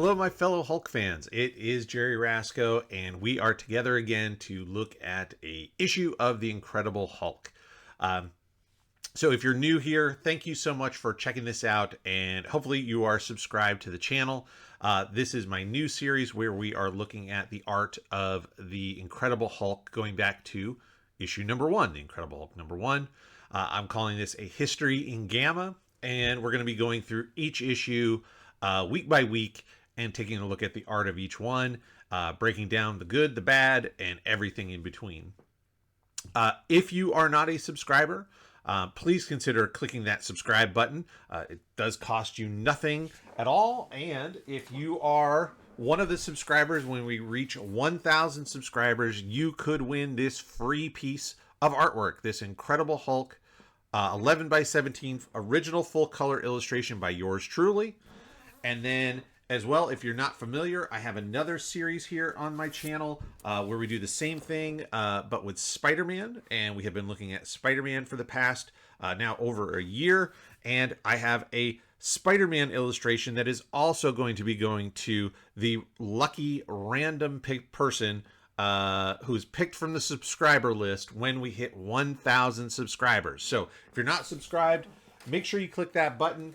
Hello, my fellow Hulk fans. It is Jerry Rasco, and we are together again to look at a issue of The Incredible Hulk. So if you're new here, thank you so much for checking this out, and hopefully you are subscribed to the channel. This is my new series where we are looking at the art of The Incredible Hulk going back to issue number 1, The Incredible Hulk number 1. I'm calling this a history in gamma, and we're going to be going through each issue week by week and taking a look at the art of each one, breaking down the good, the bad, and everything in between. If you are not a subscriber, please consider clicking that subscribe button. It does cost you nothing at all. And if you are one of the subscribers, when we reach 1,000 subscribers, you could win this free piece of artwork, this Incredible Hulk 11 by 17 original full color illustration by yours truly. And then as well, if you're not familiar, I have another series here on my channel where we do the same thing, but with Spider-Man. And we have been looking at Spider-Man for the past now over a year. And I have a Spider-Man illustration that is also going to be going to the lucky random person who's picked from the subscriber list when we hit 1,000 subscribers. So if you're not subscribed, make sure you click that button,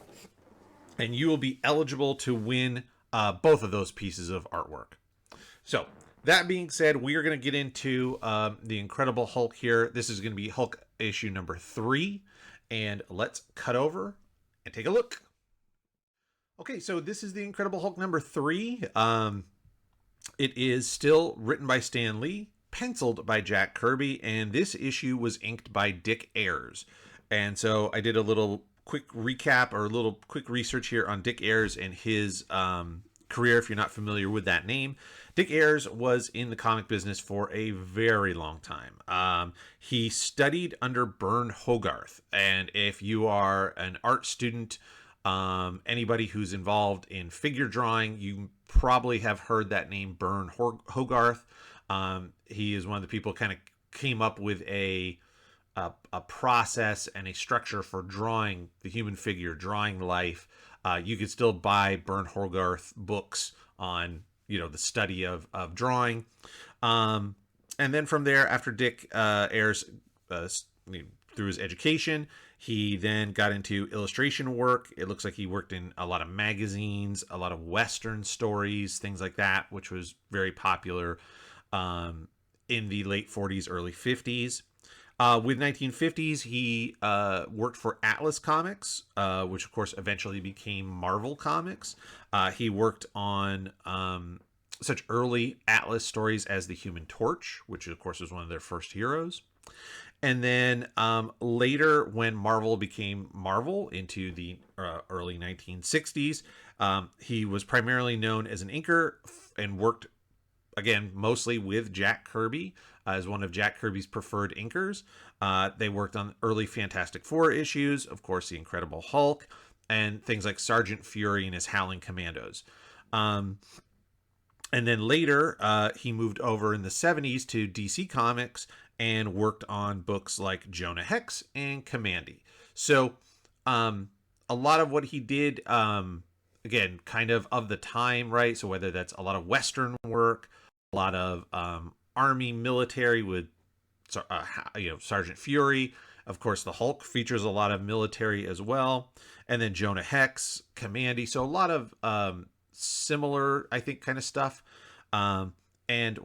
and you will be eligible to win both of those pieces of artwork. So that being said, we are going to get into the Incredible Hulk here. This is going to be Hulk issue number 3. And let's cut over and take a look. Okay, so this is the Incredible Hulk number 3. It is still written by Stan Lee, penciled by Jack Kirby, and this issue was inked by Dick Ayers. And so I did a little quick recap or a little quick research here on Dick Ayers and his career, if you're not familiar with that name. Dick Ayers was in the comic business for a very long time. He studied under Bern Hogarth, and if you are an art student, anybody who's involved in figure drawing, you probably have heard that name, Bern Hogarth. He is one of the people kind of came up with a process and a structure for drawing the human figure, drawing life. You could still buy Bern Hogarth books on, the study of drawing. And then from there, after Dick Ayers, through his education, he then got into illustration work. It looks like he worked in a lot of magazines, a lot of Western stories, things like that, which was very popular in the late 40s, early 50s. With 1950s, he worked for Atlas Comics, which of course eventually became Marvel Comics. He worked on such early Atlas stories as the Human Torch, which of course was one of their first heroes. And then later, when Marvel became Marvel into the early 1960s, he was primarily known as an inker and worked, again, mostly with Jack Kirby as one of Jack Kirby's preferred inkers. They worked on early Fantastic Four issues, of course, The Incredible Hulk, and things like Sergeant Fury and his Howling Commandos. And then later, he moved over in the 70s to DC Comics and worked on books like Jonah Hex and Commandy. So a lot of what he did, again, kind of the time, right? So whether that's a lot of Western work, a lot of Army military with, Sergeant Fury. Of course, the Hulk features a lot of military as well. And then Jonah Hex, Commandy. So a lot of similar, I think, kind of stuff. And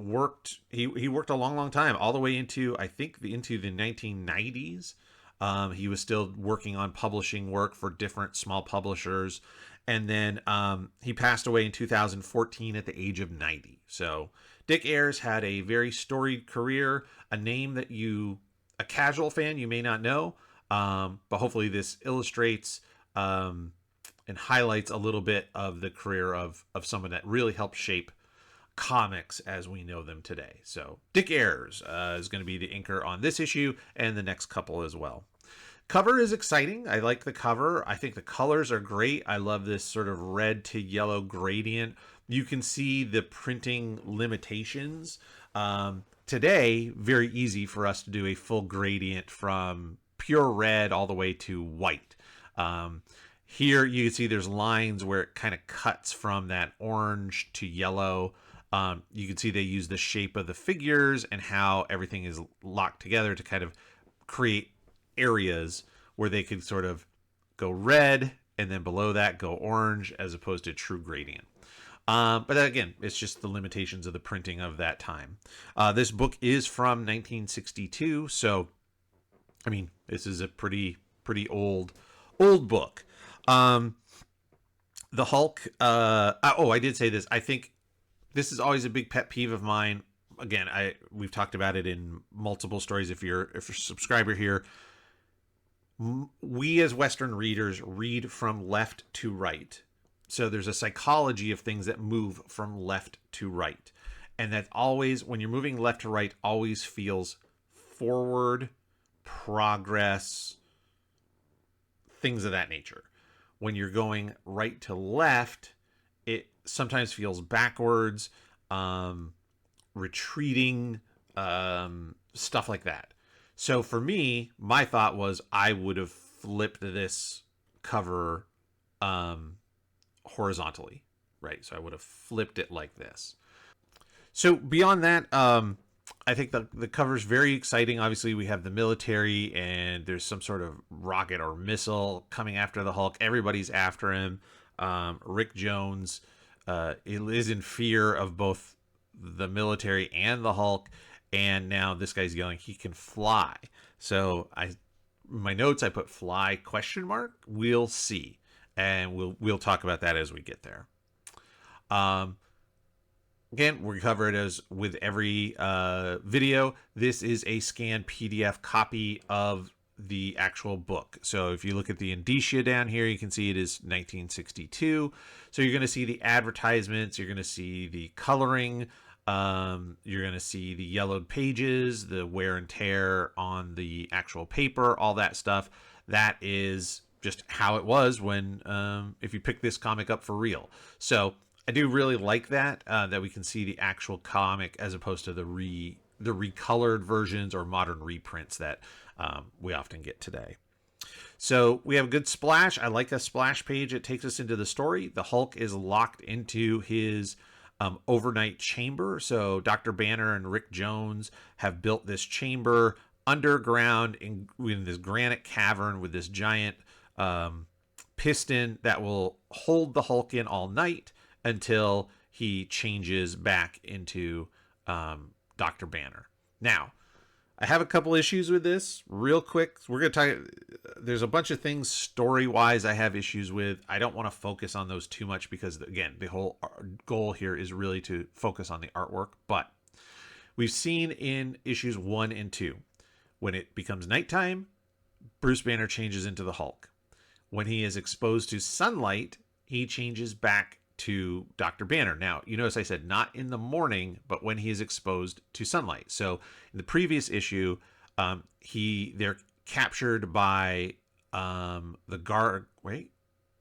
he worked a long time, all the way into, I think, into the 1990s. He was still working on publishing work for different small publishers. And then he passed away in 2014 at the age of 90. So Dick Ayers had a very storied career, a name that a casual fan, you may not know, but hopefully this illustrates and highlights a little bit of the career of someone that really helped shape comics as we know them today. So Dick Ayers is going to be the inker on this issue and the next couple as well. Cover is exciting. I like the cover. I think the colors are great. I love this sort of red to yellow gradient. You can see the printing limitations. Today, very easy for us to do a full gradient from pure red all the way to white. Here you can see there's lines where it kind of cuts from that orange to yellow. You can see they use the shape of the figures and how everything is locked together to kind of create areas where they could sort of go red and then below that go orange as opposed to true gradient. But again, it's just the limitations of the printing of that time. This book is from 1962, so I mean, this is a pretty old book. The Hulk. I did say this. I think this is always a big pet peeve of mine. Again, we've talked about it in multiple stories. If you're a subscriber here, we as Western readers read from left to right. So there's a psychology of things that move from left to right. And that always, when you're moving left to right, always feels forward, progress, things of that nature. When you're going right to left, it sometimes feels backwards, retreating, stuff like that. So for me, my thought was I would have flipped this cover horizontally, right? So I would have flipped it like this. So beyond that, I think the cover is very exciting. Obviously, we have the military, and there's some sort of rocket or missile coming after the Hulk. Everybody's after him. Rick Jones is in fear of both the military and the Hulk, and now this guy's yelling he can fly. So my notes I put fly question mark. We'll see, and we'll talk about that as we get there. Again, we cover it as with every video. This is a scanned PDF copy of the actual book. So if you look at the indicia down here, you can see it is 1962. So you're going to see the advertisements. You're going to see the coloring. You're going to see the yellowed pages, the wear and tear on the actual paper, all that stuff. That is just how it was when, if you pick this comic up for real. So I do really like that, that we can see the actual comic as opposed to the recolored versions or modern reprints that we often get today. So we have a good splash. I like a splash page. It takes us into the story. The Hulk is locked into his overnight chamber. So Dr. Banner and Rick Jones have built this chamber underground in this granite cavern with this giant piston that will hold the Hulk in all night until he changes back into Dr. Banner. Now, I have a couple issues with this. Real quick, we're going to talk. There's a bunch of things story-wise I have issues with. I don't want to focus on those too much because, again, the whole goal here is really to focus on the artwork. But we've seen in issues 1 and 2, when it becomes nighttime, Bruce Banner changes into the Hulk. When he is exposed to sunlight, he changes back to Dr. Banner. Now, you notice I said not in the morning, but when he is exposed to sunlight. So in the previous issue, they're captured by the guard. Wait,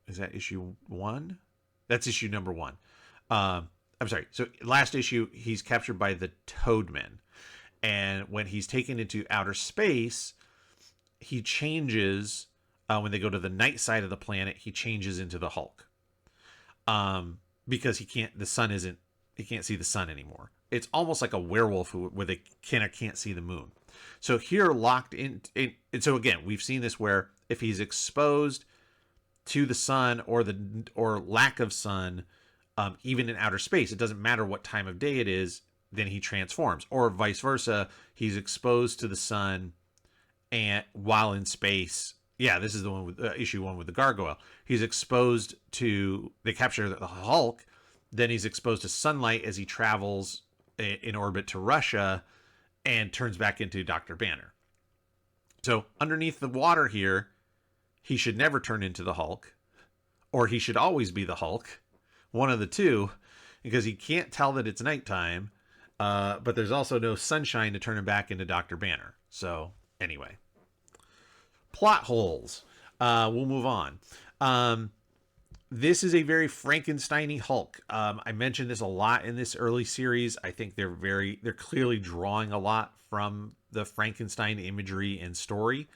is that issue 1? That's issue number 1. I'm sorry. So last issue, he's captured by the Toadmen. And when he's taken into outer space, he changes, when they go to the night side of the planet, he changes into the Hulk. Because he can't see the sun anymore. It's almost like a werewolf where they can't see the moon. So here locked in, and so again, we've seen this where if he's exposed to the sun or lack of sun, even in outer space, it doesn't matter what time of day it is, then he transforms, or vice versa. He's exposed to the sun and while in space. Yeah, this is the one with issue 1 with the gargoyle. He's exposed to, they capture the Hulk, then he's exposed to sunlight as he travels in orbit to Russia and turns back into Dr. Banner. So underneath the water here, he should never turn into the Hulk, or he should always be the Hulk, one of the two, because he can't tell that it's nighttime, but there's also no sunshine to turn him back into Dr. Banner. So anyway. Plot holes. We'll move on. This is a very Frankenstein-y Hulk. I mentioned this a lot in this early series. I think they're clearly drawing a lot from the Frankenstein imagery and story.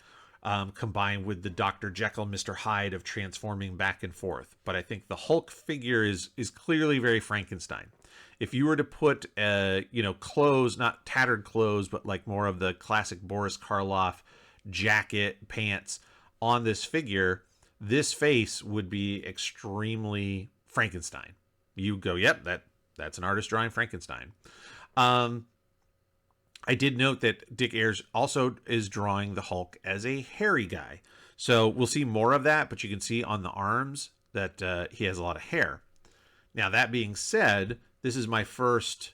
combined with the Dr. Jekyll, Mr. Hyde of transforming back and forth. But I think the Hulk figure is clearly very Frankenstein. If you were to put, clothes, not tattered clothes, but like more of the classic Boris Karloff jacket, pants on this figure, this face would be extremely Frankenstein. You go, yep, that's an artist drawing Frankenstein. I did note that Dick Ayers also is drawing the Hulk as a hairy guy. So we'll see more of that, but you can see on the arms that he has a lot of hair. Now, that being said, this is my first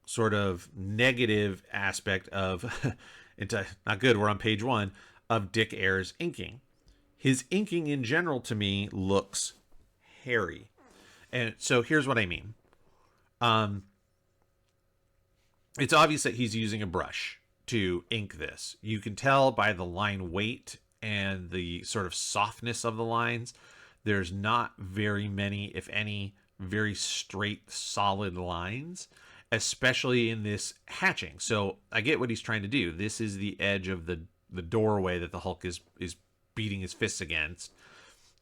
sort of negative aspect of, it's not good, we're on page 1, of Dick Ayers' inking. His inking in general to me looks hairy. And so here's what I mean. It's obvious that he's using a brush to ink this. You can tell by the line weight and the sort of softness of the lines. There's not very many, if any, very straight, solid lines, especially in this hatching. So I get what he's trying to do. This is the edge of the doorway that the Hulk is beating his fists against.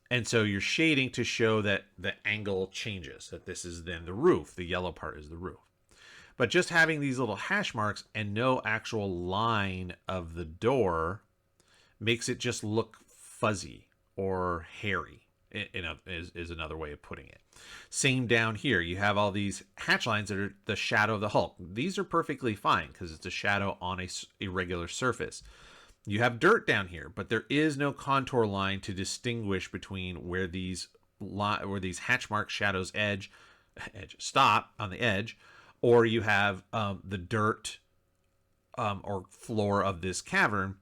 And so you're shading to show that the angle changes, that this is then the roof. The yellow part is the roof. But just having these little hash marks and no actual line of the door makes it just look fuzzy or hairy, is another way of putting it. Same down here. You have all these hatch lines that are the shadow of the Hulk. These are perfectly fine because it's a shadow on a irregular surface. You have dirt down here, but there is no contour line to distinguish between where these hatch mark shadows edge stop on the edge, or you have the dirt or floor of this cavern.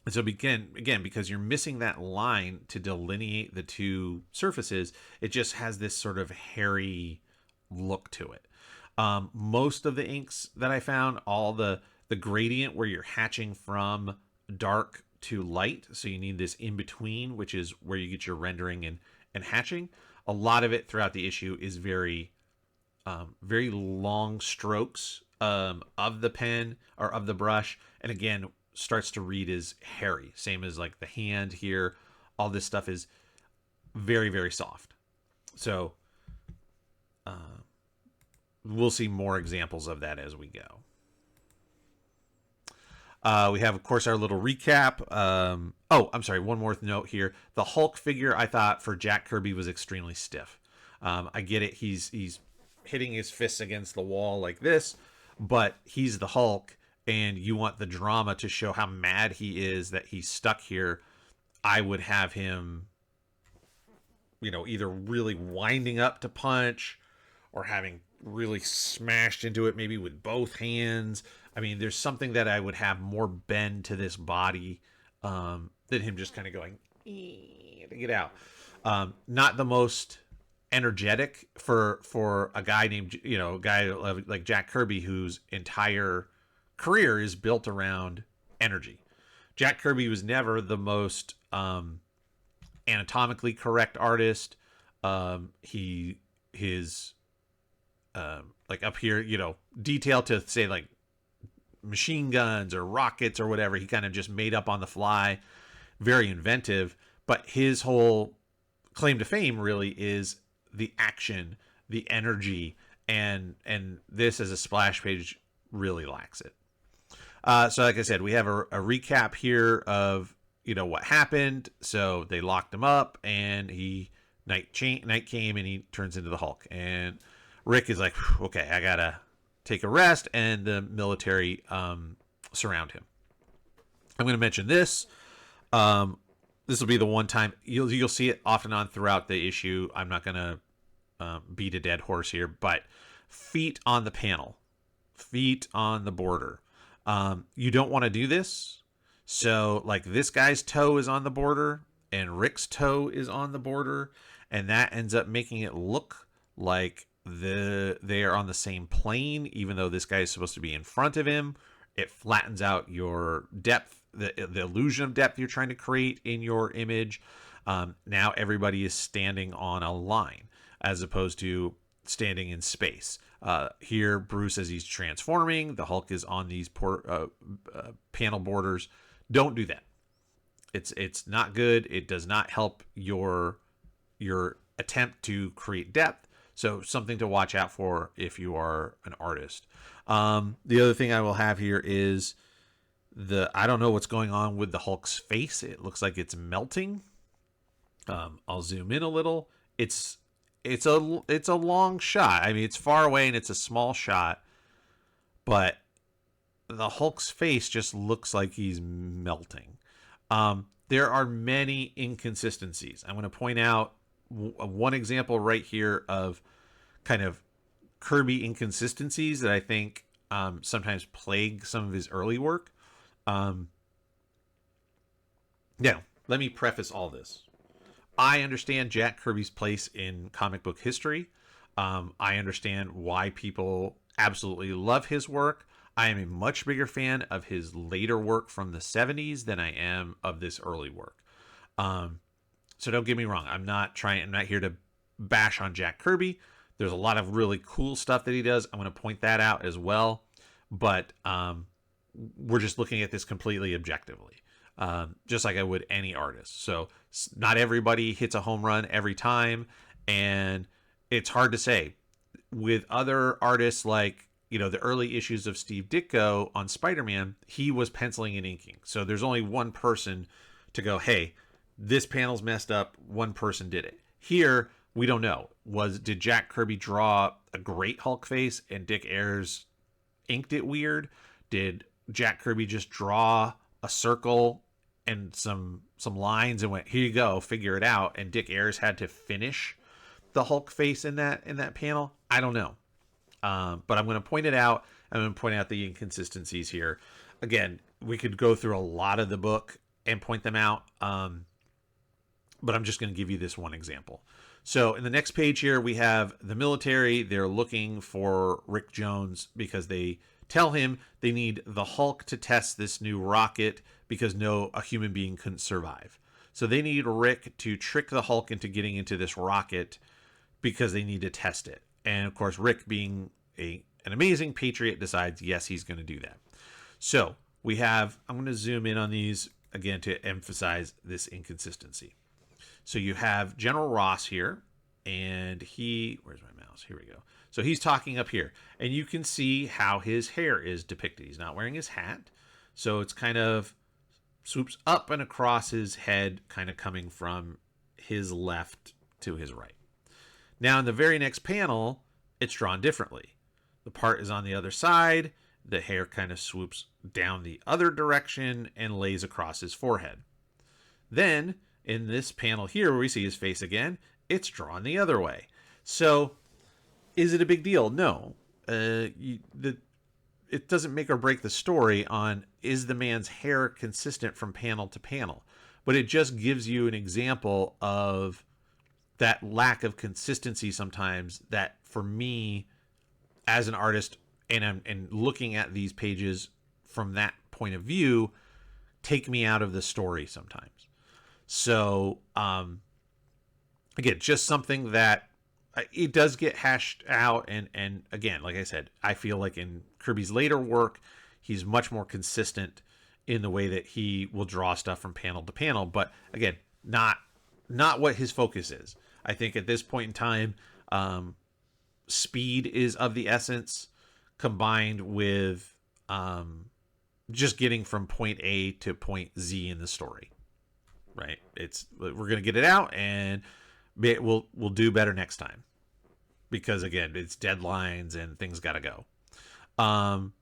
And so again, because you're missing that line to delineate the two surfaces, it just has this sort of hairy look to it. Most of the inks that I found, all the gradient where you're hatching from dark to light, so you need this in between, which is where you get your rendering and hatching. A lot of it throughout the issue is very long strokes of the pen or of the brush, and again starts to read as hairy. Same as like the hand here. All this stuff is very, very soft. So we'll see more examples of that as we go. We have, of course, our little recap. I'm sorry. One more note here. The Hulk figure, I thought, for Jack Kirby was extremely stiff. I get it. He's hitting his fists against the wall like this, but he's the Hulk, and you want the drama to show how mad he is that he's stuck here. I would have him, either really winding up to punch or having really smashed into it, maybe with both hands. I mean, there's something that I would have more bend to this body than him just kind of going to get out. Not the most energetic for a guy named, a guy like Jack Kirby, whose entire career is built around energy. Jack Kirby was never the most anatomically correct artist. His like up here, detail to say like machine guns or rockets or whatever, he kind of just made up on the fly. Very inventive, but his whole claim to fame really is the action, the energy, and this as a splash page really lacks it. So like I said, we have a recap here of what happened. So they locked him up, and night came, and he turns into the Hulk. And Rick is like, okay, I gotta take a rest, and the military surround him. I'm going to mention this. This will be the one time you'll see it off and on throughout the issue. I'm not going to beat a dead horse here, but feet on the panel, feet on the border. You don't want to do this. So like this guy's toe is on the border and Rick's toe is on the border, and that ends up making it look like they are on the same plane, even though this guy is supposed to be in front of him. It flattens out your depth, the illusion of depth you're trying to create in your image. Now everybody is standing on a line as opposed to standing in space. Here, Bruce, as he's transforming, the Hulk is on these panel borders. Don't do that. It's not good. It does not help your attempt to create depth. So something to watch out for if you are an artist. The other thing I will have here is I don't know what's going on with the Hulk's face. It looks like it's melting. I'll zoom in a little. It's a long shot. I mean, it's far away and it's a small shot, but the Hulk's face just looks like he's melting. There are many inconsistencies. I'm going to point out one example right here of kind of Kirby inconsistencies that I think sometimes plague some of his early work. Now, let me preface all this. I understand Jack Kirby's place in comic book history. I understand why people absolutely love his work. I am a much bigger fan of his later work from the 70s than I am of this early work. So don't get me wrong. I'm not here to bash on Jack Kirby. There's a lot of really cool stuff that he does. I'm going to point that out as well. But we're just looking at this completely objectively, just like I would any artist. So not everybody hits a home run every time. And it's hard to say. With other artists like, the early issues of Steve Ditko on Spider-Man, he was penciling and inking. So there's only one person to go, hey, this panel's messed up. One person did it. Here, we don't know. Did Jack Kirby draw a great Hulk face and Dick Ayers inked it weird? Did Jack Kirby just draw a circle and some lines and went, here you go, figure it out, and Dick Ayers had to finish the Hulk face in that panel? I don't know. But I'm going to point it out. I'm going to point out the inconsistencies here. Again, we could go through a lot of the book and point them out. But I'm just going to give you this one example. So in the next page here, we have the military. They're looking for Rick Jones because they tell him they need the Hulk to test this new rocket because a human being couldn't survive. So they need Rick to trick the Hulk into getting into this rocket because they need to test it. And of course, Rick, being an amazing patriot, decides, yes, he's going to do that. So I'm going to zoom in on these again to emphasize this inconsistency. So you have General Ross here, and where's my mouse? Here we go. So he's talking up here, and you can see how his hair is depicted. He's not wearing his hat. So it's kind of swoops up and across his head, kind of coming from his left to his right. Now, in the very next panel, it's drawn differently. The part is on the other side. The hair kind of swoops down the other direction and lays across his forehead. Then, in this panel here, where we see his face again, it's drawn the other way. So, is it a big deal? No. It doesn't make or break the story on, is the man's hair consistent from panel to panel? But it just gives you an example of that lack of consistency sometimes that, for me as an artist, and looking at these pages from that point of view, take me out of the story sometimes. So again, just something that it does get hashed out, and again, like I said, I feel like in Kirby's later work, he's much more consistent in the way that he will draw stuff from panel to panel. But again, not what his focus is. I think at this point in time, speed is of the essence, combined with just getting from point A to point Z in the story. Right? We're going to get it out, and we'll do better next time, because again, it's deadlines and things got to go.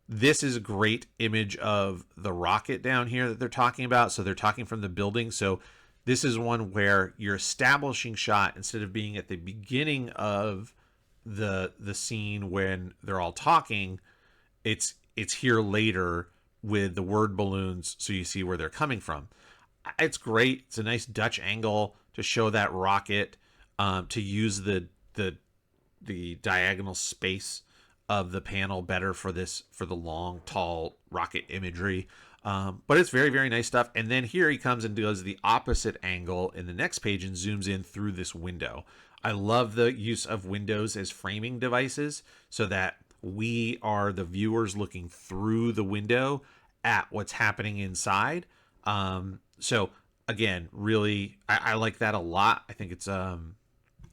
This is a great image of the rocket down here that they're talking about. So they're talking from the building. So this is one where your establishing shot, instead of being at the beginning of the scene when they're all talking, it's here later with the word balloons, so you see where they're coming from. It's great. It's a nice Dutch angle to show that rocket, to use the diagonal space of the panel better for the long, tall rocket imagery. But it's very, very nice stuff. And then here he comes and does the opposite angle in the next page and zooms in through this window. I love the use of windows as framing devices so that we are the viewers looking through the window at what's happening inside. So again, really, I like that a lot. I think it's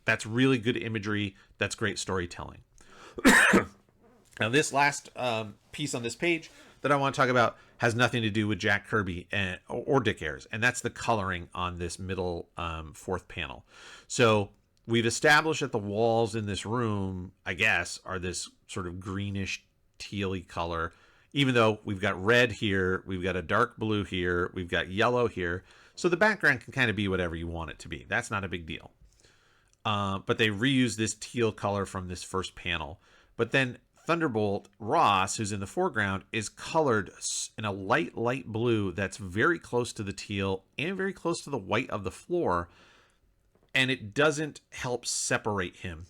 that's really good imagery. That's great storytelling. Now, this last piece on this page that I want to talk about has nothing to do with Jack Kirby or Dick Ayers, and that's the coloring on this middle fourth panel. So we've established that the walls in this room, I guess, are this sort of greenish tealy color, even though we've got red here, we've got a dark blue here, we've got yellow here. So the background can kind of be whatever you want it to be. That's not a big deal. But they reuse this teal color from this first panel. But then Thunderbolt Ross, who's in the foreground, is colored in a light blue that's very close to the teal and very close to the white of the floor. And it doesn't help separate him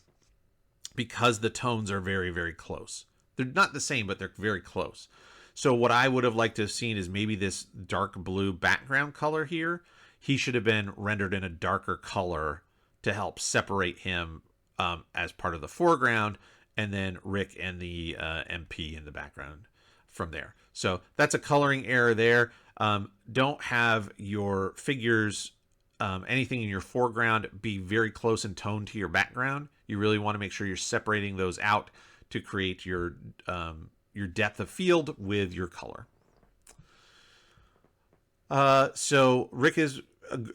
because the tones are very, very close. They're not the same, but they're very close. So what I would have liked to have seen is maybe this dark blue background color here. He should have been rendered in a darker color to help separate him as part of the foreground, and then Rick and the MP in the background from there. So that's a coloring error there. Don't have your figures, anything in your foreground, be very close in tone to your background. You really want to make sure you're separating those out to create your depth of field with your color. So Rick is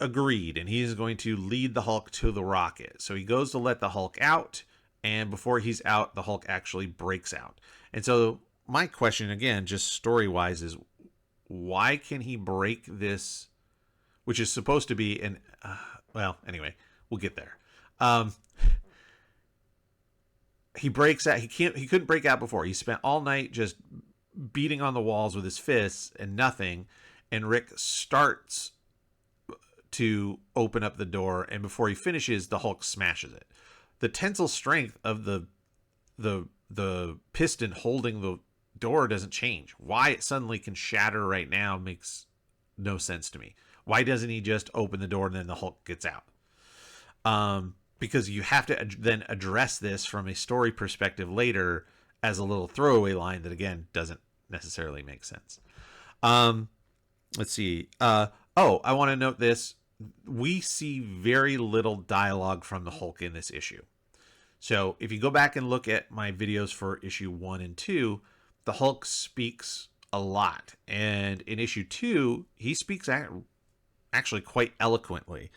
agreed, and he is going to lead the Hulk to the rocket. So he goes to let the Hulk out, and before he's out, the Hulk actually breaks out. And so my question, again, just story-wise, is why can he break this, which is supposed to be an... well, anyway, we'll get there. He breaks out. He couldn't break out before. He spent all night just beating on the walls with his fists and nothing. And Rick starts to open up the door, and before he finishes, the Hulk smashes it. The tensile strength of the piston holding the door doesn't change. Why it suddenly can shatter right now makes no sense to me. Why doesn't he just open the door and then the Hulk gets out? Because you have to then address this from a story perspective later as a little throwaway line that, again, doesn't necessarily make sense. Let's see. I want to note this. We see very little dialogue from the Hulk in this issue. So if you go back and look at my videos for issue 1 and 2, the Hulk speaks a lot. And in issue 2, he speaks actually quite eloquently.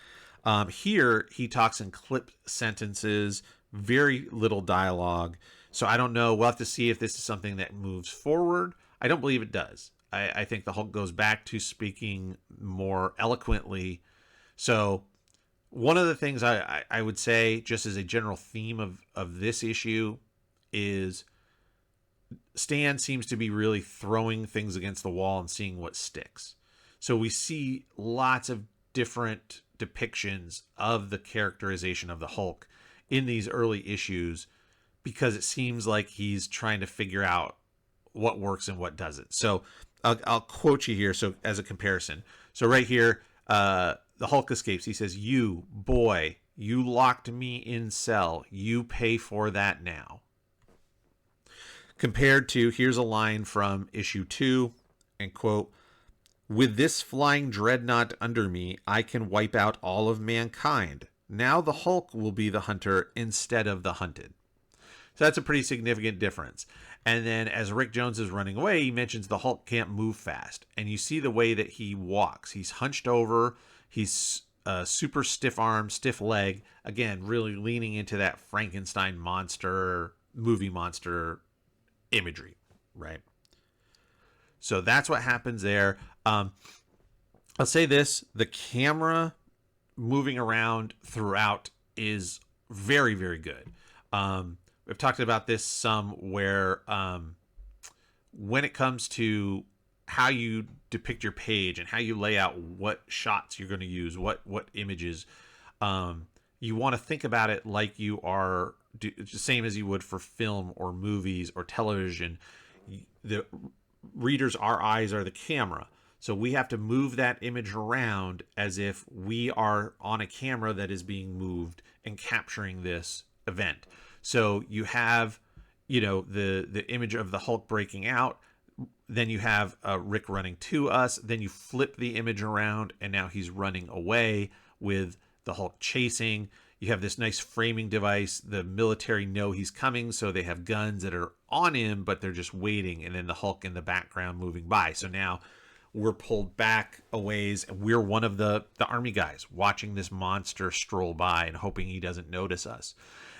Here, he talks in clipped sentences, very little dialogue. So I don't know. We'll have to see if this is something that moves forward. I don't believe it does. I think the Hulk goes back to speaking more eloquently. So one of the things I would say, just as a general theme of this issue, is Stan seems to be really throwing things against the wall and seeing what sticks. So we see lots of different depictions of the characterization of the Hulk in these early issues, because it seems like he's trying to figure out what works and what doesn't. So I'll quote you here. So as a comparison, so right here, the Hulk escapes. He says, "You boy, you locked me in cell. You pay for that now." Compared to, here's a line from issue 2, and quote, "With this flying dreadnought under me, I can wipe out all of mankind. Now the Hulk will be the hunter instead of the hunted." So that's a pretty significant difference. And then as Rick Jones is running away, he mentions the Hulk can't move fast. And you see the way that he walks. He's hunched over. He's super stiff arm, stiff leg. Again, really leaning into that Frankenstein monster, movie monster imagery, right? So that's what happens there. I'll say this. The camera moving around throughout is very, very good. We've talked about this some, where when it comes to how you depict your page and how you lay out what shots you're going to use, what images, you want to think about it like you are the same as you would for film or movies or television. The readers, our eyes are the camera. So we have to move that image around as if we are on a camera that is being moved and capturing this event. So you have, the image of the Hulk breaking out. Then you have Rick running to us. Then you flip the image around, and now he's running away with the Hulk chasing. You have this nice framing device. The military know he's coming, so they have guns that are on him, but they're just waiting. And then the Hulk in the background moving by. So now we're pulled back a ways, and we're one of the army guys watching this monster stroll by and hoping he doesn't notice us.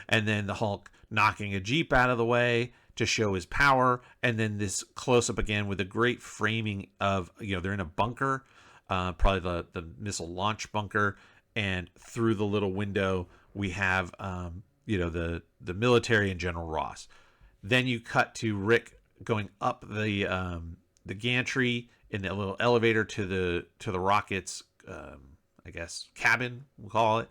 And then the Hulk knocking a Jeep out of the way to show his power, and then this close-up again with a great framing of, they're in a bunker, probably the missile launch bunker, and through the little window we have the military and General Ross. Then you cut to Rick going up the gantry in the little elevator to the rocket's I guess cabin, we'll call it.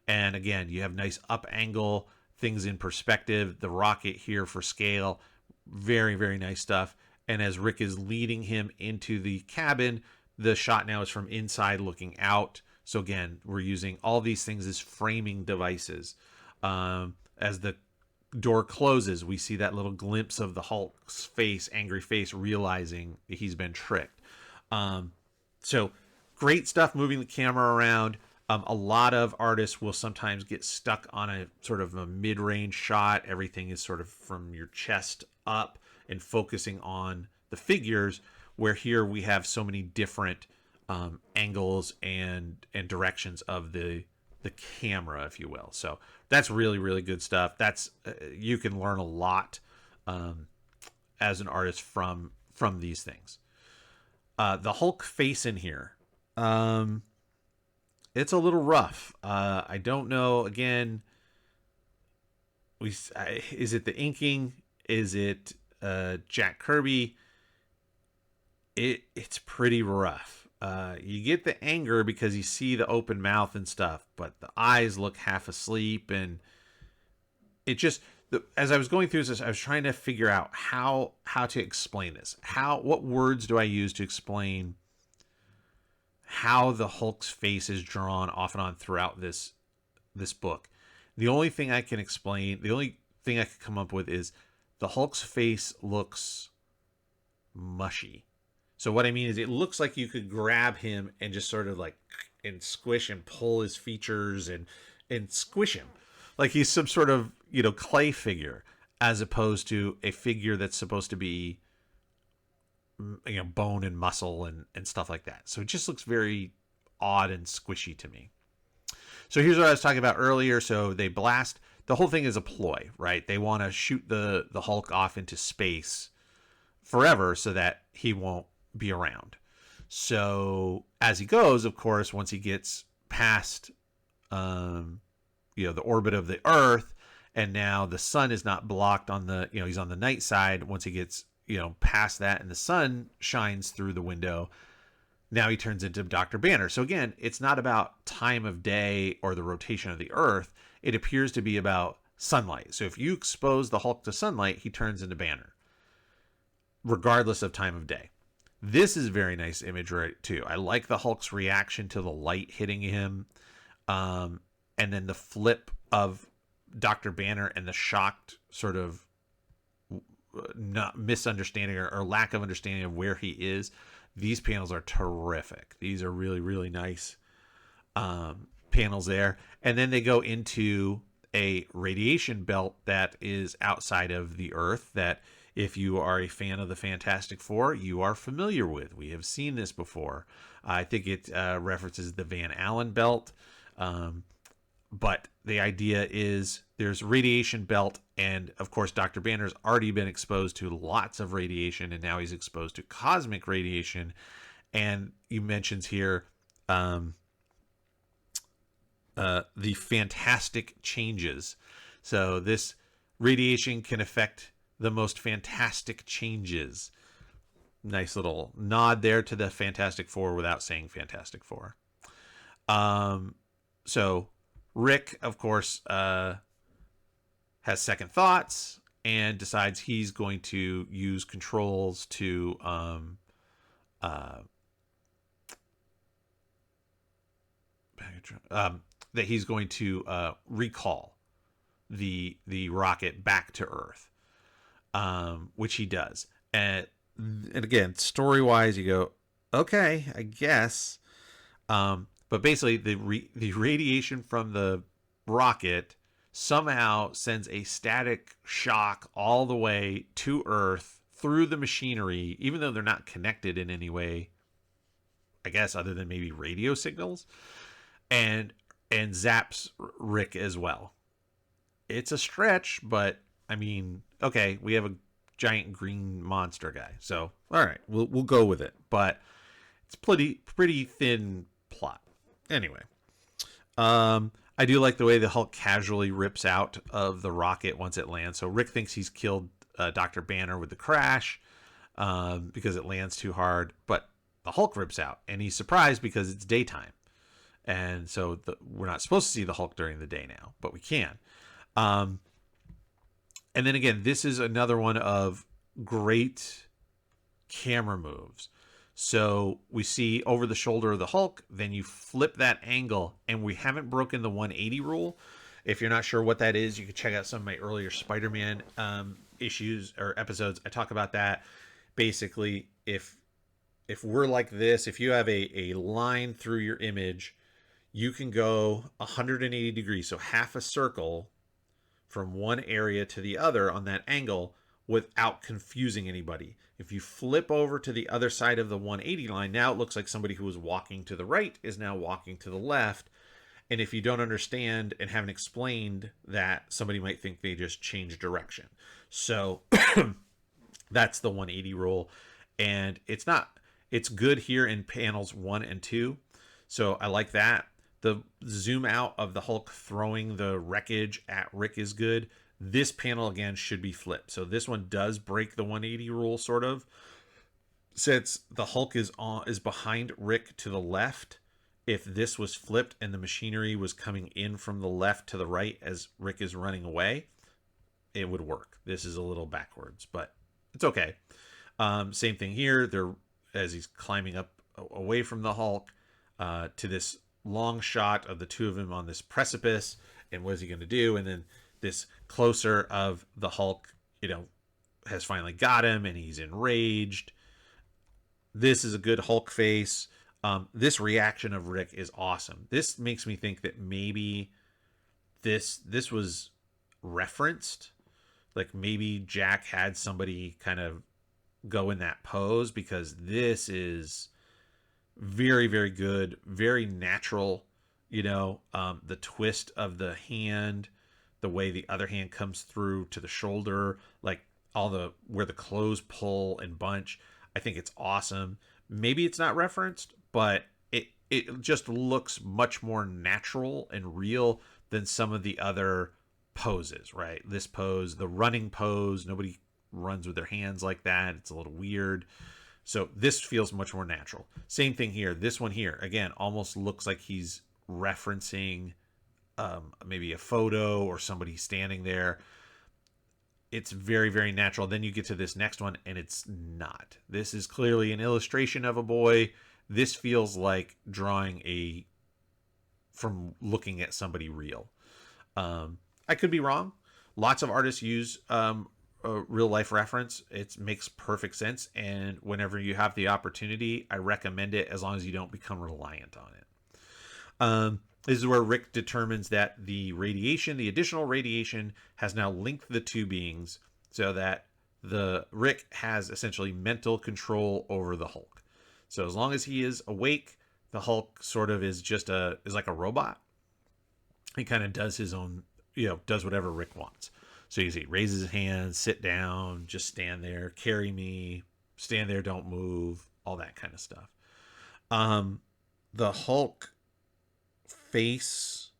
And again, you have nice up angle, things in perspective, the rocket here for scale. Very, very nice stuff. And as Rick is leading him into the cabin, the shot now is from inside looking out. So again, we're using all these things as framing devices. As the door closes, we see that little glimpse of the Hulk's face, angry face, realizing that he's been tricked. So great stuff moving the camera around. A lot of artists will sometimes get stuck on a sort of a mid-range shot. Everything is sort of from your chest up and focusing on the figures, where here we have so many different angles and directions of the camera, if you will. So that's really, really good stuff. That's you can learn a lot as an artist from these things. The Hulk face in here. It's a little rough. I don't know. Again, is it the inking? Is it Jack Kirby? It's pretty rough. You get the anger because you see the open mouth and stuff, but the eyes look half asleep, and it just. As I was going through this, I was trying to figure out how to explain this. What words do I use to explain how the Hulk's face is drawn off and on throughout this book? The only thing I can explain, the only thing I could come up with is the Hulk's face looks mushy. So what I mean is it looks like you could grab him and just sort of like and squish and pull his features and squish him. Like he's some sort of, clay figure, as opposed to a figure that's supposed to be, bone and muscle and stuff like that. So it just looks very odd and squishy to me. So here's what I was talking about earlier. So they blast. The whole thing is a ploy, right? They want to shoot the Hulk off into space forever so that he won't be around. So as he goes, of course, once he gets past, the orbit of the Earth, and now the sun is not blocked on the, he's on the night side. Once he gets, past that and the sun shines through the window, now he turns into Dr. Banner. So again, it's not about time of day or the rotation of the Earth. It appears to be about sunlight. So if you expose the Hulk to sunlight, he turns into Banner, regardless of time of day. This is very nice imagery too. I like the Hulk's reaction to the light hitting him. And then the flip of Dr. Banner and the shocked sort of not misunderstanding or lack of understanding of where he is. These panels are terrific. These are really, really nice panels there. And then they go into a radiation belt that is outside of the Earth that, if you are a fan of the Fantastic Four, you are familiar with. We have seen this before. I think it references the Van Allen belt. But the idea is there's radiation belt, and of course Dr. Banner's already been exposed to lots of radiation, and now he's exposed to cosmic radiation. And he mentions here the fantastic changes. So this radiation can affect the most fantastic changes. Nice little nod there to the Fantastic Four without saying Fantastic Four. So Rick, of course, has second thoughts and decides he's going to use controls to that he's going to recall the rocket back to Earth, which he does. And and again, story wise, you go, okay, I guess. But basically, the radiation from the rocket somehow sends a static shock all the way to Earth through the machinery, even though they're not connected in any way, I guess, other than maybe radio signals, and zaps Rick as well. It's a stretch, but I mean, okay, we have a giant green monster guy, so all right, we'll go with it. But it's pretty thin plot. Anyway, I do like the way the Hulk casually rips out of the rocket once it lands. So Rick thinks he's killed Dr. Banner with the crash because it lands too hard, but the Hulk rips out, and he's surprised because it's daytime, and so we're not supposed to see the Hulk during the day now, but we can. And then again, this is another one of great camera moves. So we see over the shoulder of the Hulk, then you flip that angle, and we haven't broken the 180 rule. If you're not sure what that is, you can check out some of my earlier Spider-Man issues or episodes. I talk about that. Basically, if we're like this, if you have a line through your image, you can go 180 degrees, so half a circle from one area to the other on that angle without confusing anybody. If you flip over to the other side of the 180 line, now it looks like somebody who was walking to the right is now walking to the left. And if you don't understand and haven't explained that, somebody might think they just changed direction. So that's the 180 rule. And it's good here in panels 1 and 2. So I like that. The zoom out of the Hulk throwing the wreckage at Rick is good. This panel, again, should be flipped. So this one does break the 180 rule, sort of. Since the Hulk is behind Rick to the left, if this was flipped and the machinery was coming in from the left to the right as Rick is running away, it would work. This is a little backwards, but it's okay. Same thing here. As he's climbing up away from the Hulk to this long shot of the two of them on this precipice, and what is he going to do? And then this closer of the Hulk, has finally got him, and he's enraged. This is a good Hulk face. This reaction of Rick is awesome. This makes me think that maybe this was referenced. Like maybe Jack had somebody kind of go in that pose, because this is very, very good, very natural. The twist of the hand, the way the other hand comes through to the shoulder, like where the clothes pull and bunch. I think it's awesome. Maybe it's not referenced, but it just looks much more natural and real than some of the other poses, right? This pose, the running pose, nobody runs with their hands like that. It's a little weird. So this feels much more natural. Same thing here. This one here, again, almost looks like he's referencing maybe a photo or somebody standing there. It's very, very natural. Then you get to this next one, and it's not. This is clearly an illustration of a boy. This feels like drawing from looking at somebody real. I could be wrong. Lots of artists use a real life reference. It makes perfect sense. And whenever you have the opportunity, I recommend it, as long as you don't become reliant on it. This is where Rick determines that the additional radiation, has now linked the two beings, so that Rick has essentially mental control over the Hulk. So as long as he is awake, the Hulk sort of is like a robot. He kind of does his own, does whatever Rick wants. So you see, raises his hand, sit down, just stand there, carry me, stand there, don't move, all that kind of stuff. The Hulk face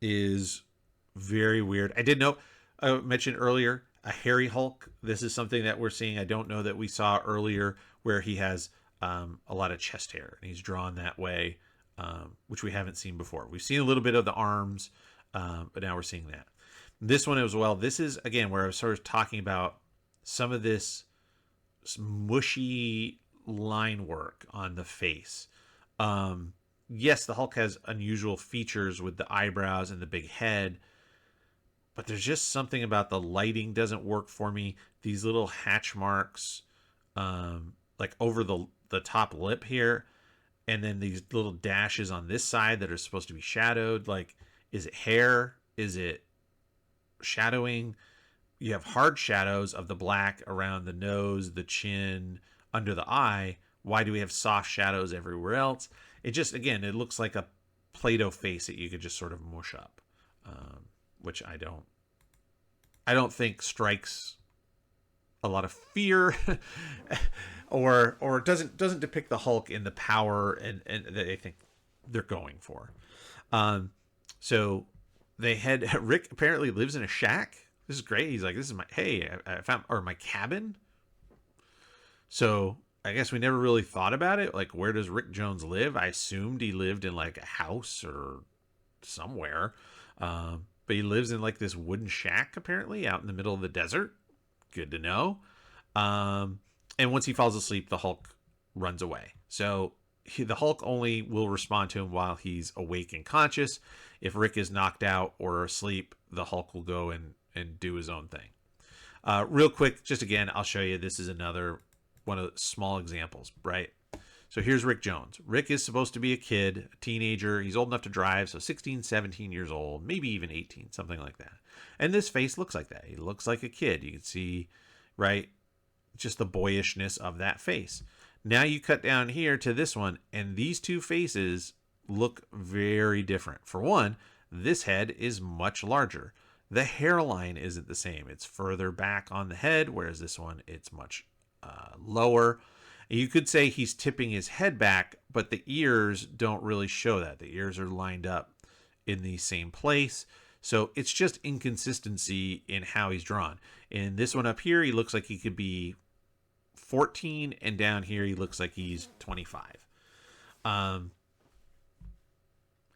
is very weird. I did know, I mentioned earlier, a hairy Hulk. This is something that we're seeing. I don't know that we saw earlier, where he has a lot of chest hair, and he's drawn that way, which we haven't seen before. We've seen a little bit of the arms, but now we're seeing that. This one as well. This is, again, where I was sort of talking about some of this mushy line work on the face. Yes, the Hulk has unusual features with the eyebrows and the big head, but there's just something about the lighting doesn't work for me. These little hatch marks like over the top lip here, and then these little dashes on this side that are supposed to be shadowed. Like, is it hair? Is it shadowing? You have hard shadows of the black around the nose, the chin, under the eye. Why do we have soft shadows everywhere else? It just, again, it looks like a Play-Doh face that you could just sort of mush up, which I don't think strikes a lot of fear, or doesn't depict the Hulk in the power and that I think they're going for. So they had Rick apparently lives in a shack. This is great. He's like, this is my, hey, I found, or my cabin. So I guess we never really thought about it. Like, where does Rick Jones live? I assumed he lived in like a house or somewhere. But he lives in like this wooden shack apparently out in the middle of the desert. Good to know. And once he falls asleep, the Hulk runs away. So the Hulk only will respond to him while he's awake and conscious. If Rick is knocked out or asleep, the Hulk will go and do his own thing. Real quick, just again, I'll show you. This is another one of the small examples, right? So here's Rick Jones. Rick is supposed to be a kid, a teenager. He's old enough to drive, so 16, 17 years old, maybe even 18, something like that. And this face looks like that. He looks like a kid. You can see, right, just the boyishness of that face. Now you cut down here to this one, and these two faces look very different. For one, this head is much larger. The hairline isn't the same. It's further back on the head, whereas this one, it's much lower. You could say he's tipping his head back, but the ears don't really show that. The ears are lined up in the same place. So it's just inconsistency in how he's drawn. In this one up here, he looks like he could be 14, and down here he looks like he's 25. And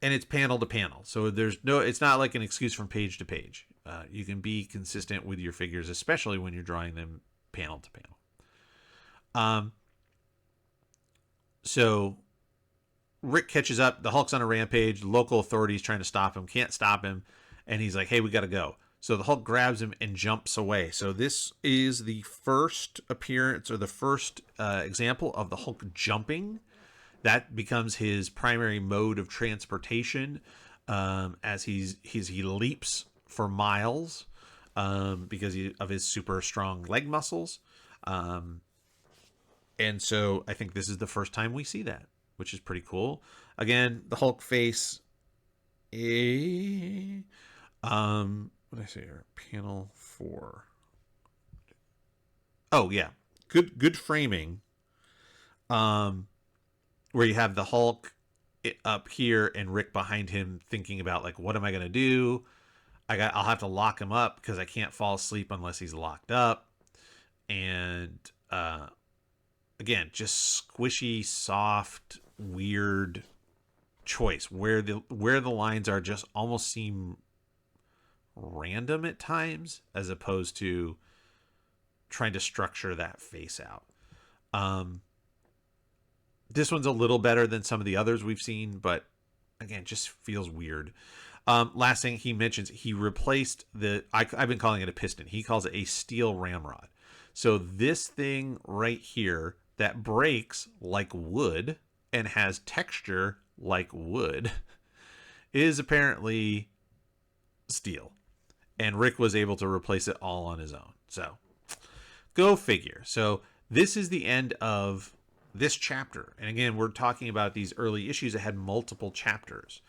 it's panel to panel. So it's not like an excuse from page to page. You can be consistent with your figures, especially when you're drawing them panel to panel. So Rick catches up. The Hulk's on a rampage. Local authorities trying to stop him. Can't stop him. And he's like, hey, we got to go. So the Hulk grabs him and jumps away. So this is the first appearance, or the first example of the Hulk jumping. That becomes his primary mode of transportation, as he leaps for miles because of his super strong leg muscles. And so I think this is the first time we see that, which is pretty cool. Again, the Hulk face. What did I say here? Panel 4. Oh yeah, good framing. Where you have the Hulk up here and Rick behind him, thinking about like, what am I gonna do? I'll have to lock him up because I can't fall asleep unless he's locked up. And again, just squishy, soft, weird choice where the lines are just almost seem random at times, as opposed to trying to structure that face out. This one's a little better than some of the others we've seen, but again, just feels weird. Last thing he mentions, he replaced I've been calling it a piston. He calls it a steel ramrod. So this thing right here that breaks like wood and has texture like wood is apparently steel. And Rick was able to replace it all on his own. So go figure. So this is the end of this chapter. And again, we're talking about these early issues that had multiple chapters.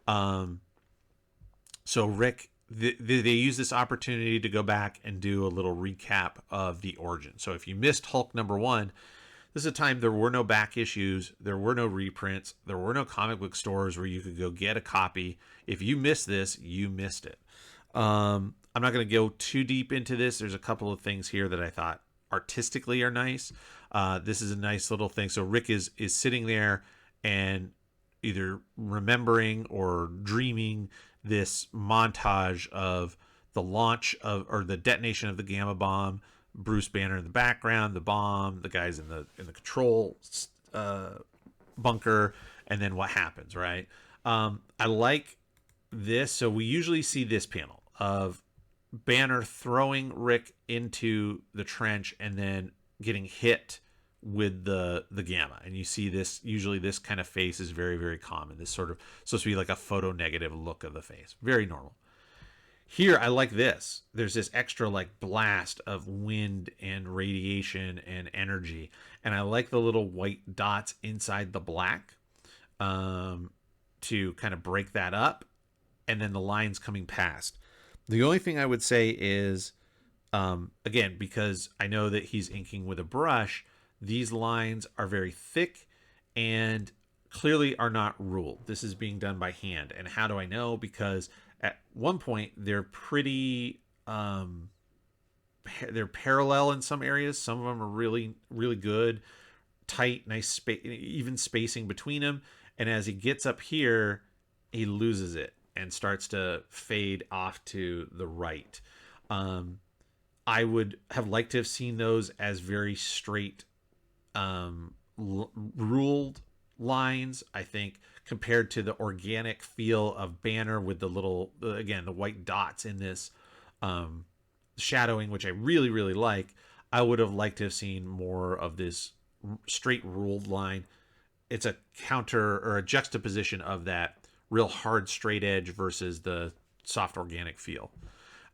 So Rick, they use this opportunity to go back and do a little recap of the origin. So if you missed Hulk #1, this is a time there were no back issues, there were no reprints, there were no comic book stores where you could go get a copy. If you missed this, you missed it. I'm not going to go too deep into this. There's a couple of things here that I thought artistically are nice. This is a nice little thing. So Rick is sitting there and either remembering or dreaming this montage of the launch of, or the detonation of the gamma bomb, Bruce Banner in the background, the bomb, the guys in the control bunker, and then what happens, right? I like this. So we usually see this panel of Banner throwing Rick into the trench and then getting hit with the gamma, and you see this, usually this kind of face is very, very common. This sort of supposed to be like a photo negative look of the face, very normal. Here, I like this. There's this extra like blast of wind and radiation and energy, and I like the little white dots inside the black, to kind of break that up, and then the lines coming past. The only thing I would say is, again, because I know that he's inking with a brush, these lines are very thick and clearly are not ruled. This is being done by hand. And how do I know? Because at one point they're pretty, they're parallel in some areas. Some of them are really, really good, tight, nice even spacing between them. And as he gets up here, he loses it and starts to fade off to the right. I would have liked to have seen those as very straight, ruled lines, I think, compared to the organic feel of Banner with the little, again, the white dots in this shadowing, which I really, really like. I would have liked to have seen more of this straight ruled line. It's a counter or a juxtaposition of that real hard straight edge versus the soft organic feel.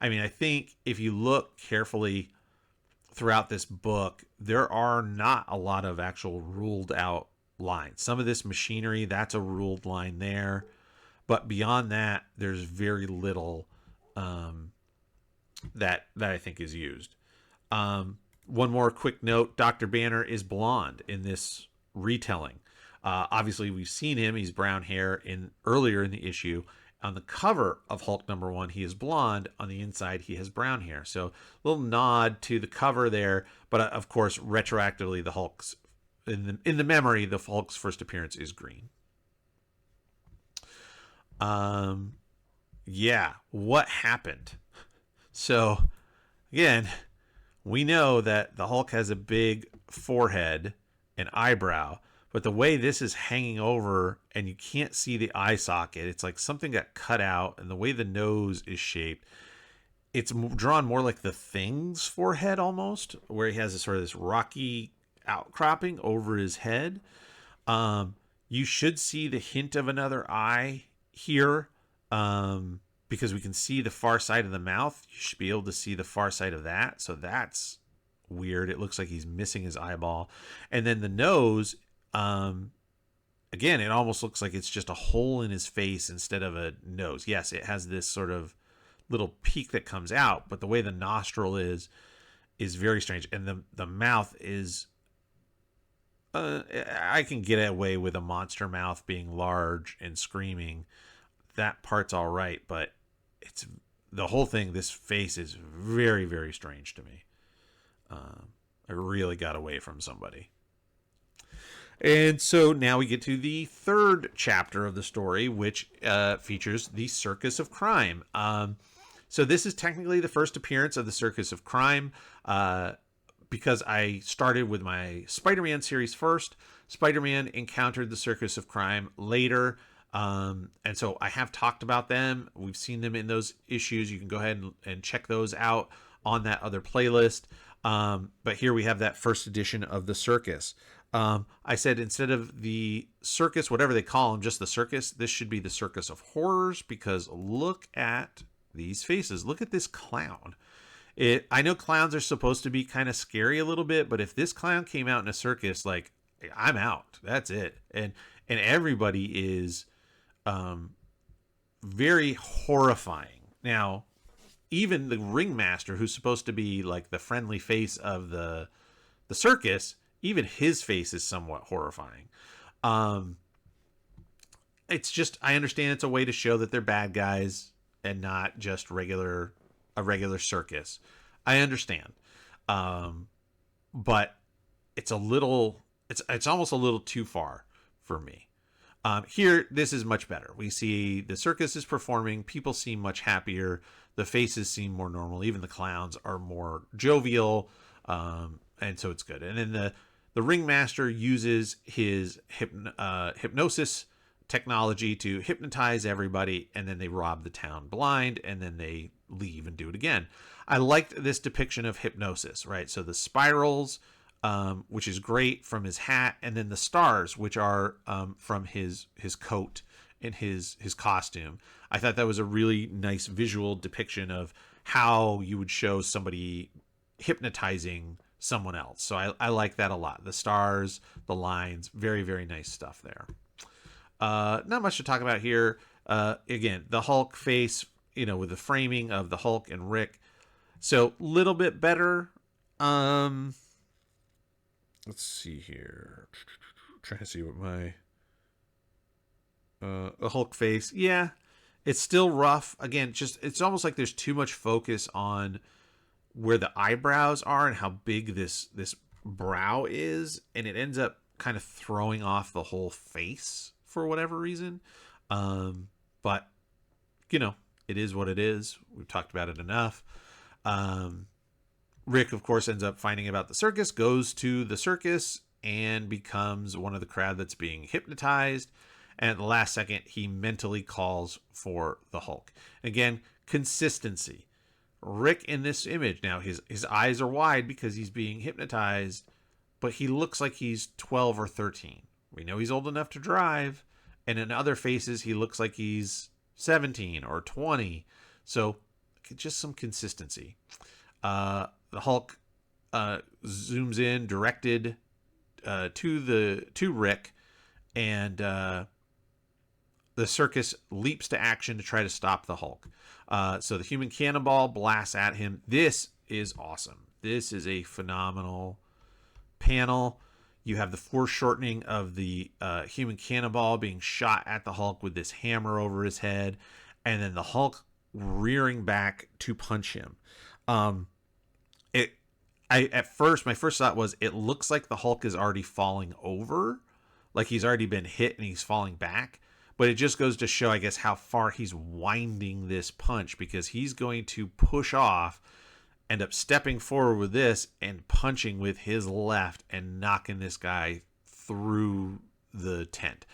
I mean, I think if you look carefully throughout this book, there are not a lot of actual ruled out lines. Some of this machinery, that's a ruled line there. But beyond that, there's very little that I think is used. One more quick note, Dr. Banner is blonde in this retelling. Obviously, we've seen him. He's brown hair earlier in the issue. On the cover of Hulk #1, he is blonde. On the inside, he has brown hair. So a little nod to the cover there. But of course, retroactively, the Hulk's in the memory, the Hulk's first appearance is green. Yeah, what happened? So again, we know that the Hulk has a big forehead and eyebrow. But the way this is hanging over and you can't see the eye socket, it's like something got cut out. And the way the nose is shaped, it's drawn more like the Thing's forehead almost, where he has this rocky outcropping over his head. You should see the hint of another eye here, because we can see the far side of the mouth. You should be able to see the far side of that. So that's weird. It looks like he's missing his eyeball. And then the nose, again, it almost looks like it's just a hole in his face instead of a nose. Yes, it has this sort of little peak that comes out, but the way the nostril is very strange. And the mouth is, I can get away with a monster mouth being large and screaming. That part's all right, but it's the whole thing. This face is very, very strange to me. I really got away from somebody. And so now we get to the third chapter of the story, which features the Circus of Crime. So this is technically the first appearance of the Circus of Crime, because I started with my Spider-Man series first. Spider-Man encountered the Circus of Crime later, and so I have talked about them. We've seen them in those issues. You can go ahead and check those out on that other playlist. But here we have that first edition of the Circus. I said instead of the circus, whatever they call them, just the circus, this should be the Circus of Horrors, because look at these faces. Look at this clown. I know clowns are supposed to be kind of scary a little bit, but if this clown came out in a circus, like, I'm out. That's it. And everybody is very horrifying. Now, even the ringmaster, who's supposed to be like the friendly face of the circus, even his face is somewhat horrifying. It's just, I understand it's a way to show that they're bad guys and not just a regular circus. I understand. But it's it's almost a little too far for me. Here, this is much better. We see the circus is performing. People seem much happier. The faces seem more normal. Even the clowns are more jovial. And so it's good. And then the ringmaster uses his hypnosis technology to hypnotize everybody, and then they rob the town blind, and then they leave and do it again. I liked this depiction of hypnosis, right? So the spirals which is great from his hat, and then the stars, which are from his coat and his costume. I thought that was a really nice visual depiction of how you would show somebody hypnotizing someone else. So I like that a lot. The stars, the lines, very, very nice stuff there. Not much to talk about here. Again, the Hulk face, with the framing of the Hulk and Rick. So little bit better. Let's see here. Trying to see what my the Hulk face. Yeah, it's still rough. Again, it's almost like there's too much focus on where the eyebrows are and how big this brow is, and it ends up kind of throwing off the whole face for whatever reason. But it is what it is. We've talked about it enough. Rick, of course, ends up finding about the circus, goes to the circus, and becomes one of the crowd that's being hypnotized. And at the last second, he mentally calls for the Hulk. Again, consistency. Rick in this image, now his eyes are wide because he's being hypnotized, but he looks like he's 12 or 13. We know he's old enough to drive, and in other faces, he looks like he's 17 or 20. So just some consistency. The Hulk zooms in, directed to Rick, and the circus leaps to action to try to stop the Hulk. So the human cannonball blasts at him. This is awesome. This is a phenomenal panel. You have the foreshortening of the human cannonball being shot at the Hulk with this hammer over his head, and then the Hulk rearing back to punch him. At first, my first thought was it looks like the Hulk is already falling over, like he's already been hit and he's falling back. But it just goes to show, I guess, how far he's winding this punch, because he's going to push off, end up stepping forward with this and punching with his left and knocking this guy through the tent.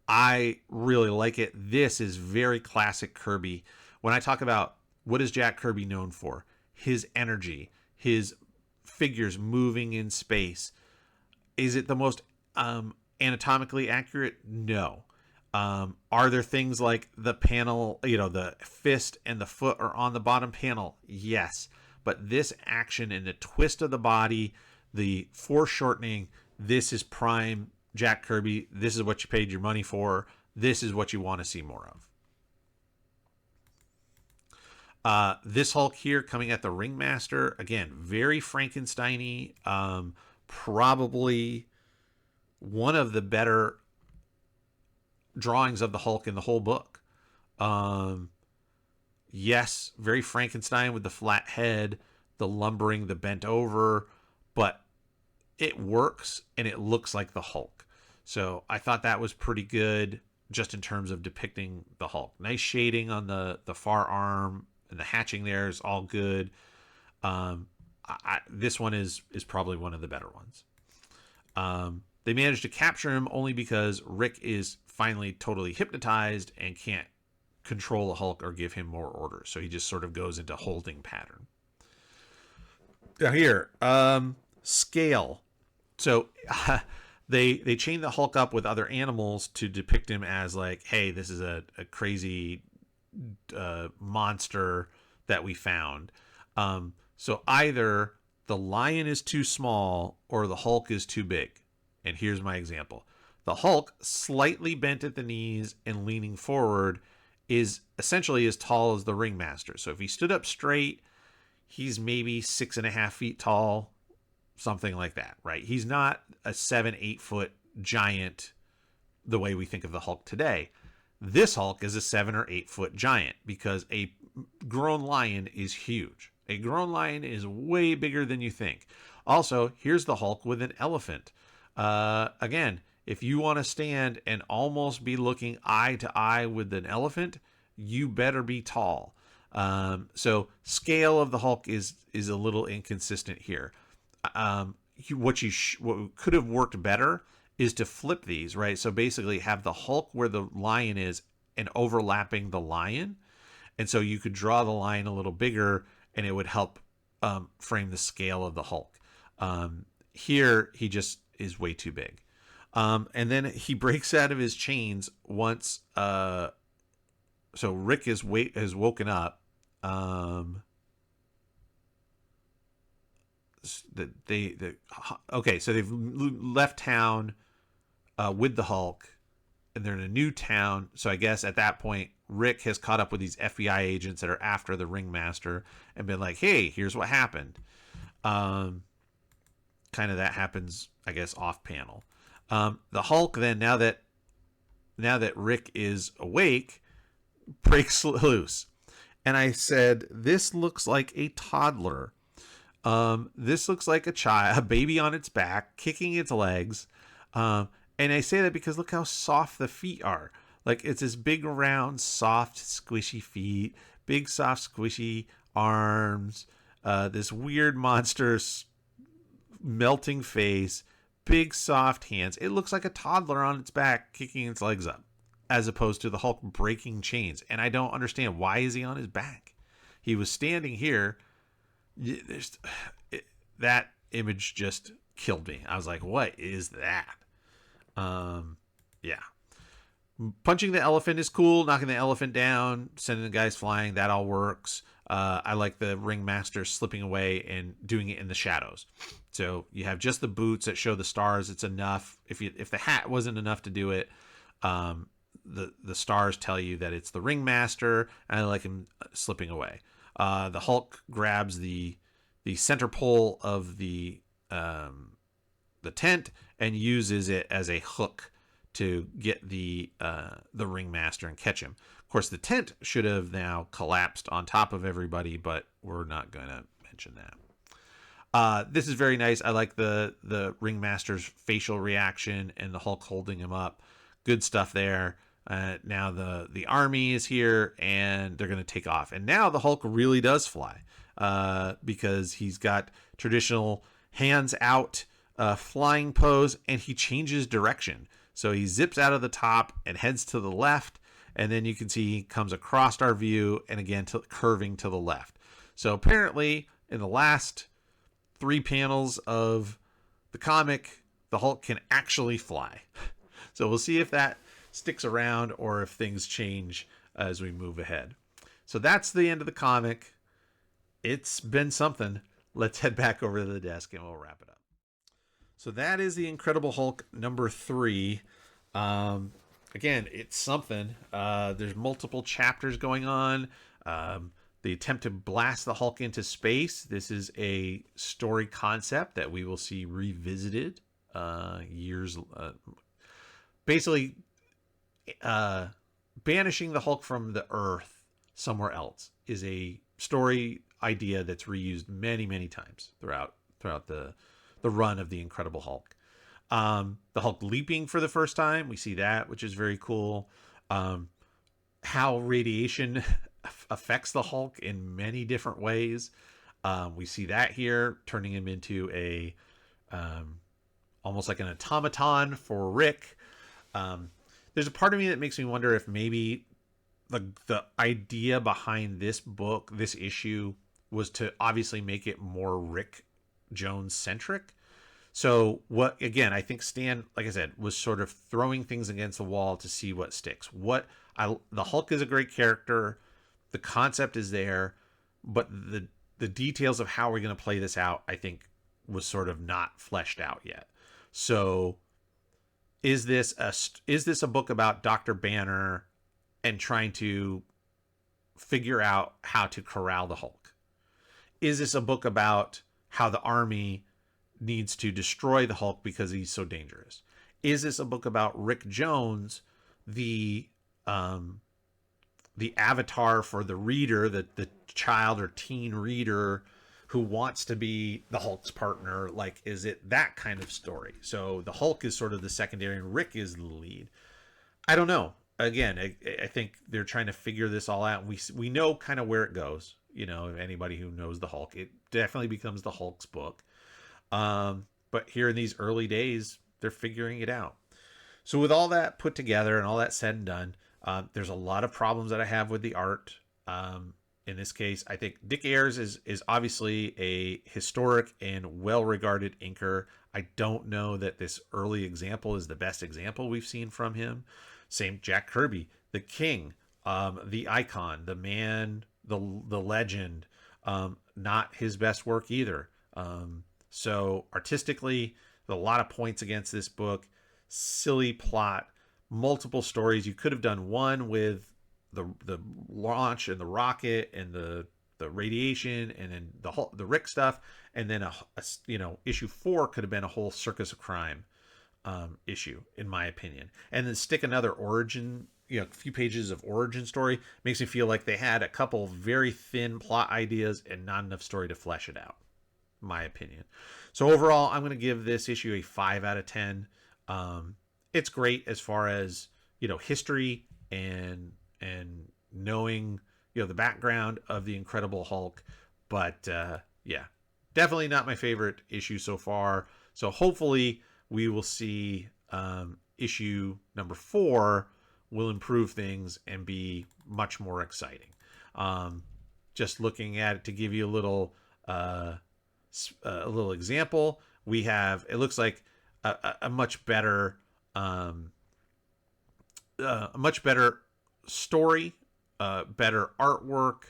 I really like it. This is very classic Kirby. When I talk about what is Jack Kirby known for, his energy, his figures moving in space. Is it the most anatomically accurate? No. Are there things like the panel, the fist and the foot are on the bottom panel? Yes. But this action and the twist of the body, the foreshortening, this is prime Jack Kirby. This is what you paid your money for. This is what you want to see more of. This Hulk here coming at the Ringmaster, again, very Frankenstein-y. Probably one of the better drawings of the Hulk in the whole book. Yes, very Frankenstein with the flat head, the lumbering, the bent over, but it works and it looks like the Hulk. So I thought that was pretty good just in terms of depicting the Hulk. Nice shading on the far arm, and the hatching there is all good. This one is probably one of the better ones. They managed to capture him only because Rick is finally totally hypnotized and can't control the Hulk or give him more orders. So he just sort of goes into holding pattern. Now here, scale. So they chain the Hulk up with other animals to depict him as like, hey, this is a crazy monster that we found. So either the lion is too small or the Hulk is too big. And here's my example. The Hulk, slightly bent at the knees and leaning forward, is essentially as tall as the Ringmaster. So if he stood up straight, he's maybe 6.5 feet tall, something like that, right? He's not a 7-8 foot giant the way we think of the Hulk today. This Hulk is a 7 or 8 foot giant because a grown lion is huge. A grown lion is way bigger than you think. Also, here's the Hulk with an elephant. Again, if you want to stand and almost be looking eye to eye with an elephant, you better be tall. So scale of the Hulk is a little inconsistent here. What could have worked better is to flip these, right? So basically have the Hulk where the lion is and overlapping the lion. And so you could draw the lion a little bigger and it would help frame the scale of the Hulk. Here he just is way too big. And then he breaks out of his chains once. So Rick has woken up. Okay, so they've left town with the Hulk, and they're in a new town. So I guess at that point, Rick has caught up with these FBI agents that are after the Ringmaster and been like, "Hey, here's what happened." Kind of that happens, I guess, off panel. The Hulk then, now that Rick is awake, breaks loose. And I said, this looks like a toddler. This looks like a baby on its back, kicking its legs. And I say that because look how soft the feet are. Like, it's this big, round, soft, squishy feet, big, soft, squishy arms, this weird monster melting face, big, soft hands. It looks like a toddler on its back, kicking its legs up, as opposed to the Hulk breaking chains. And I don't understand, why is he on his back? He was standing here. That image just killed me. I was like, what is that? Yeah. Punching the elephant is cool. Knocking the elephant down, sending the guys flying, that all works. I like the Ringmaster slipping away and doing it in the shadows. So you have just the boots that show the stars. It's enough. If the hat wasn't enough to do it, the stars tell you that it's the Ringmaster, and I like him slipping away. The Hulk grabs the center pole of the tent and uses it as a hook to get the Ringmaster and catch him. Of course, the tent should have now collapsed on top of everybody, but we're not going to mention that. This is very nice. I like the Ringmaster's facial reaction and the Hulk holding him up. Good stuff there. Now the army is here and they're going to take off. And now the Hulk really does fly because he's got traditional hands out flying pose, and he changes direction. So he zips out of the top and heads to the left, and then you can see he comes across our view and again curving to the left. So apparently in the last 3 panels of the comic, the Hulk can actually fly. So we'll see if that sticks around or if things change as we move ahead. So that's the end of the comic. It's been something. Let's head back over to the desk and we'll wrap it up. So that is the Incredible Hulk number 3. Again, it's something. There's multiple chapters going on. The attempt to blast the Hulk into space. This is a story concept that we will see revisited years. Basically, banishing the Hulk from the Earth somewhere else is a story idea that's reused many, many times throughout the run of the Incredible Hulk. The Hulk leaping for the first time, we see that, which is very cool. How radiation affects the Hulk in many different ways. We see that here, turning him into a almost like an automaton for Rick. There's a part of me that makes me wonder if maybe the idea behind this book, this issue, was to obviously make it more Rick Jones centric. So what, again, I think Stan, like I said, was sort of throwing things against the wall to see what sticks. The Hulk is a great character. The concept is there, but the details of how we're going to play this out, I think, was sort of not fleshed out yet. So is this a book about Dr. Banner and trying to figure out how to corral the Hulk? Is this a book about how the army needs to destroy the Hulk because he's so dangerous? Is this a book about Rick Jones, the avatar for the reader, the child or teen reader who wants to be the Hulk's partner? Like, is it that kind of story? So the Hulk is sort of the secondary and Rick is the lead. I don't know. Again, I think they're trying to figure this all out. We know kind of where it goes. You know, anybody who knows the Hulk, it definitely becomes the Hulk's book. But here in these early days, they're figuring it out. So with all that put together and all that said and done, there's a lot of problems that I have with the art. in this case. I think Dick Ayers is obviously a historic and well-regarded inker. I don't know that this early example is the best example we've seen from him. Same Jack Kirby, the king, the icon, the man, the legend. Not his best work either. So artistically, a lot of points against this book. Silly plot, multiple stories. You could have done one with the launch and the rocket and the radiation and then the Rick stuff, and then issue 4 could have been a whole Circus of Crime issue, in my opinion, and then stick another origin, a few pages of origin story. Makes me feel like they had a couple very thin plot ideas and not enough story to flesh it out, my opinion. So overall, I'm going to give this issue a 5 out of 10. It's great as far as history and knowing the background of the Incredible Hulk, but yeah, definitely not my favorite issue so far. So hopefully we will see issue number 4 will improve things and be much more exciting. Just looking at it to give you a little example, we have, it looks like a much better story, better artwork,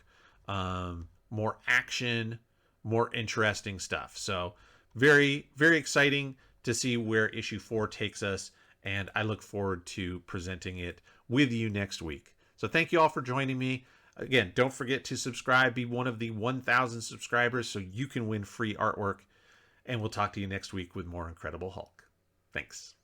more action, more interesting stuff. So very, very exciting to see where issue 4 takes us, and I look forward to presenting it with you next week. So thank you all for joining me. Again, don't forget to subscribe, be one of the 1,000 subscribers so you can win free artwork, and we'll talk to you next week with more Incredible Hulk. Thanks.